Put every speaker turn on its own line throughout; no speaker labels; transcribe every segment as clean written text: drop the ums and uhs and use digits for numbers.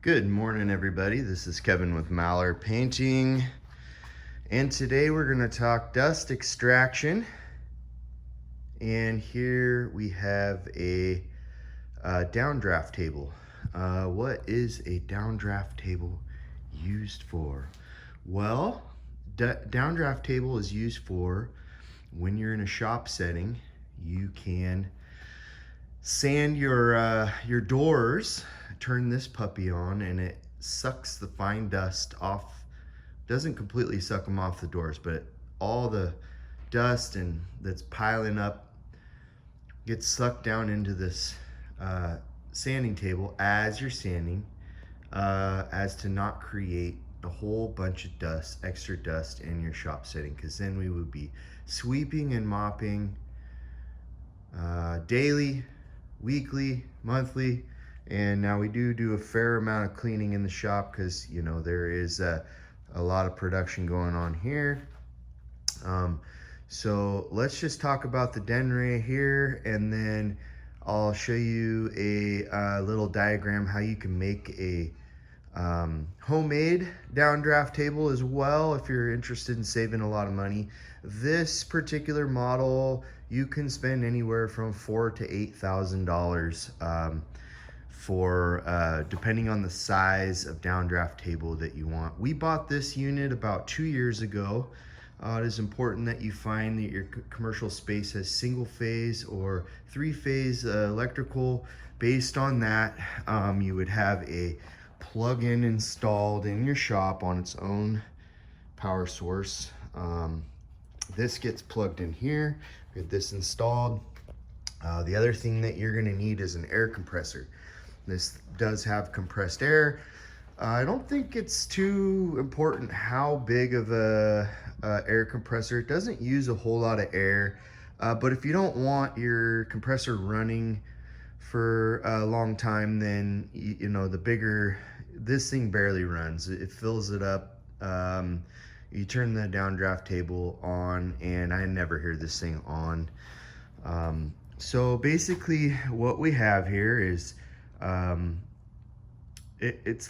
Good morning, everybody. This is Kevin with Mallard Painting, and today we're going to talk dust extraction. And here we have a downdraft table. What is a downdraft table used for? Well, downdraft table is used for when you're in a shop setting. You can sand your doors, turn this puppy on, and it sucks the fine dust off. Doesn't completely suck them off the doors, but all the dust and that's piling up gets sucked down into this sanding table as you're sanding, as to not create a whole bunch of dust, extra dust in your shop setting, because then we would be sweeping and mopping daily, weekly, monthly. And now we do a fair amount of cleaning in the shop because, you know, there is a lot of production going on here. So let's just talk about the Denray here, and then I'll show you a little diagram how you can make a homemade downdraft table as well if you're interested in saving a lot of money. This particular model, you can spend anywhere from $4,000 to $8,000 for depending on the size of downdraft table that you want. We bought this unit about 2 years ago. It is important that you find that your commercial space has single phase or 3-phase electrical. Based on that, you would have a plug-in installed in your shop on its own power source. This gets plugged in here, get this installed. The other thing that you're gonna need is an air compressor. This does have compressed air. I don't think it's too important how big of a air compressor. It doesn't use a whole lot of air, but if you don't want your compressor running for a long time, then you know, the bigger, this thing barely runs. It fills it up. You turn the downdraft table on, and I never hear this thing on. So basically what we have here is it's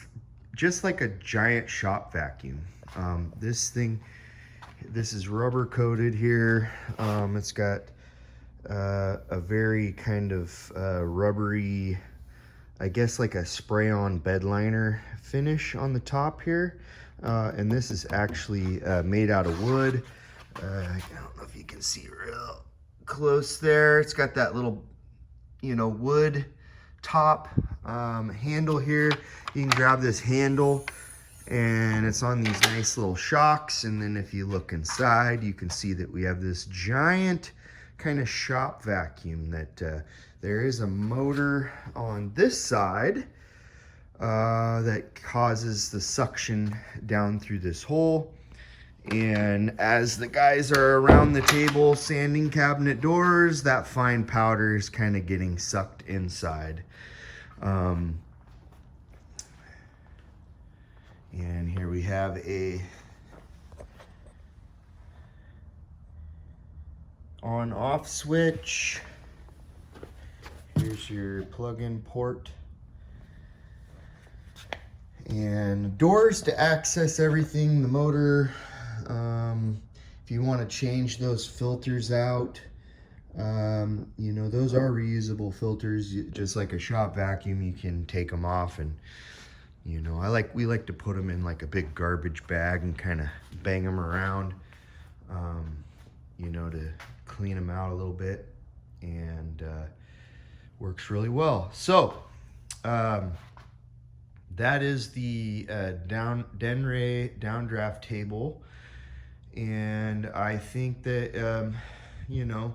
just like a giant shop vacuum. This is rubber coated here. It's got a very kind of rubbery, I guess like a spray-on bed liner finish on the top here. And this is actually made out of wood. I don't know if you can see real close there. It's got that little, you know, wood top handle here. You can grab this handle, and it's on these nice little shocks. And then if you look inside, you can see that we have this giant kind of shop vacuum that there is a motor on this side that causes the suction down through this hole. And as the guys are around the table sanding cabinet doors, that fine powder is kind of getting sucked inside. And here we have a on-off switch. Here's your plug-in port. And doors to access everything, the motor. If you want to change those filters out, you know, those are reusable filters. Just like a shop vacuum, you can take them off, and you know, we like to put them in like a big garbage bag and kind of bang them around, you know, to clean them out a little bit, and works really well. So that is the Denray downdraft table. And I think that, you know,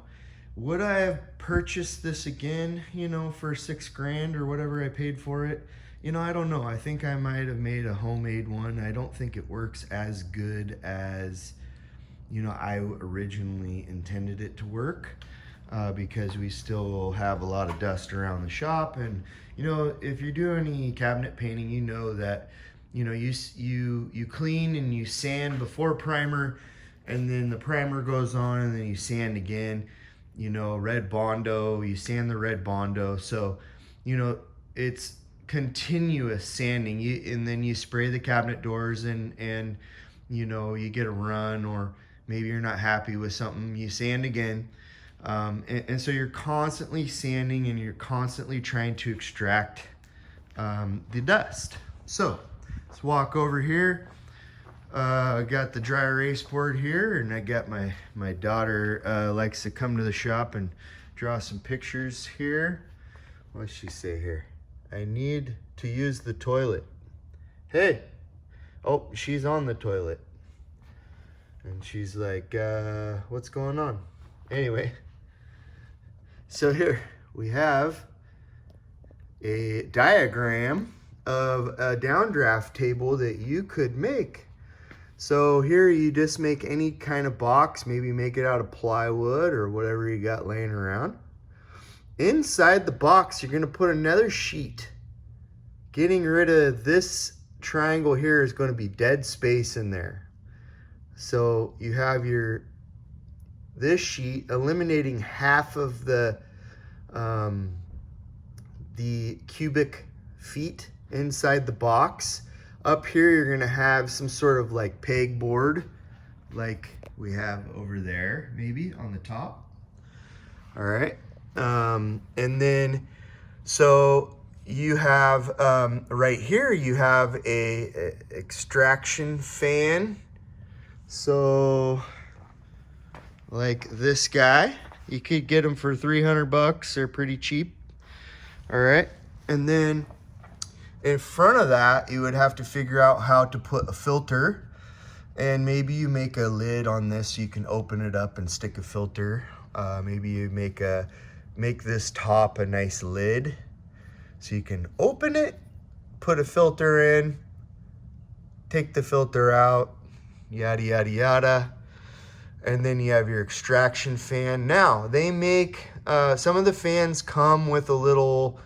would I have purchased this again, you know, for $6,000 or whatever I paid for it? You know, I don't know. I think I might have made a homemade one. I don't think it works as good as, you know, I originally intended it to work, because we still have a lot of dust around the shop. And, you know, if you're doing any cabinet painting, you know that, you know, you clean and you sand before primer, and then the primer goes on, and then you sand again. You know, red Bondo, you sand the red Bondo. So, you know, it's continuous sanding. And then you spray the cabinet doors, and you know, you get a run, or maybe you're not happy with something, you sand again. And so you're constantly sanding, and you're constantly trying to extract the dust. So let's walk over here. I got the dry erase board here, and I got my daughter likes to come to the shop and draw some pictures here. What does she say here? I need to use the toilet. Hey, oh, she's on the toilet. And she's like, what's going on? Anyway, so here we have a diagram of a downdraft table that you could make. So here you just make any kind of box, maybe make it out of plywood or whatever you got laying around. Inside the box, you're gonna put another sheet. Getting rid of this triangle here is gonna be dead space in there. So you have this sheet eliminating half of the cubic feet inside the box. Up here, you're gonna have some sort of like peg board, like we have over there, maybe on the top. All right, and then so you have right here, you have a extraction fan. So like this guy, you could get them for 300 bucks. They're pretty cheap. All right, and then in front of that, you would have to figure out how to put a filter, and maybe you make a lid on this so you can open it up and stick a filter. Maybe you make this top a nice lid so you can open it, put a filter in, take the filter out, yada, yada, yada. And then you have your extraction fan. Now, they make, some of the fans come with a little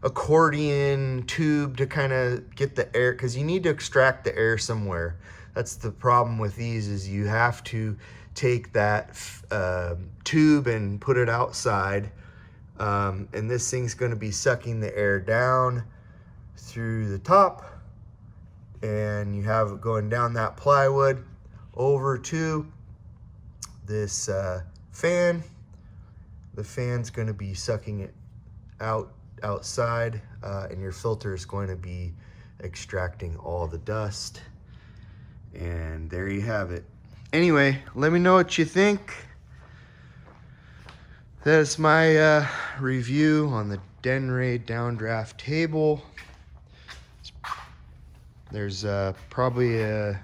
accordion tube to kind of get the air, because you need to extract the air somewhere. That's the problem with these, is you have to take that tube and put it outside. And this thing's gonna be sucking the air down through the top, and you have it going down that plywood over to this fan. The fan's going to be sucking it outside, and your filter is going to be extracting all the dust. And there you have it. Anyway, let me know what you think. That's my review on the Denray downdraft table. There's probably a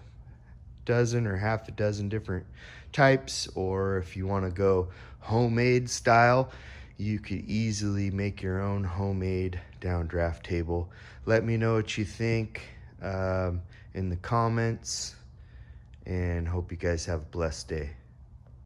dozen or half a dozen different types, or if you want to go homemade style, you could easily make your own homemade downdraft table. Let me know what you think in the comments, and hope you guys have a blessed day.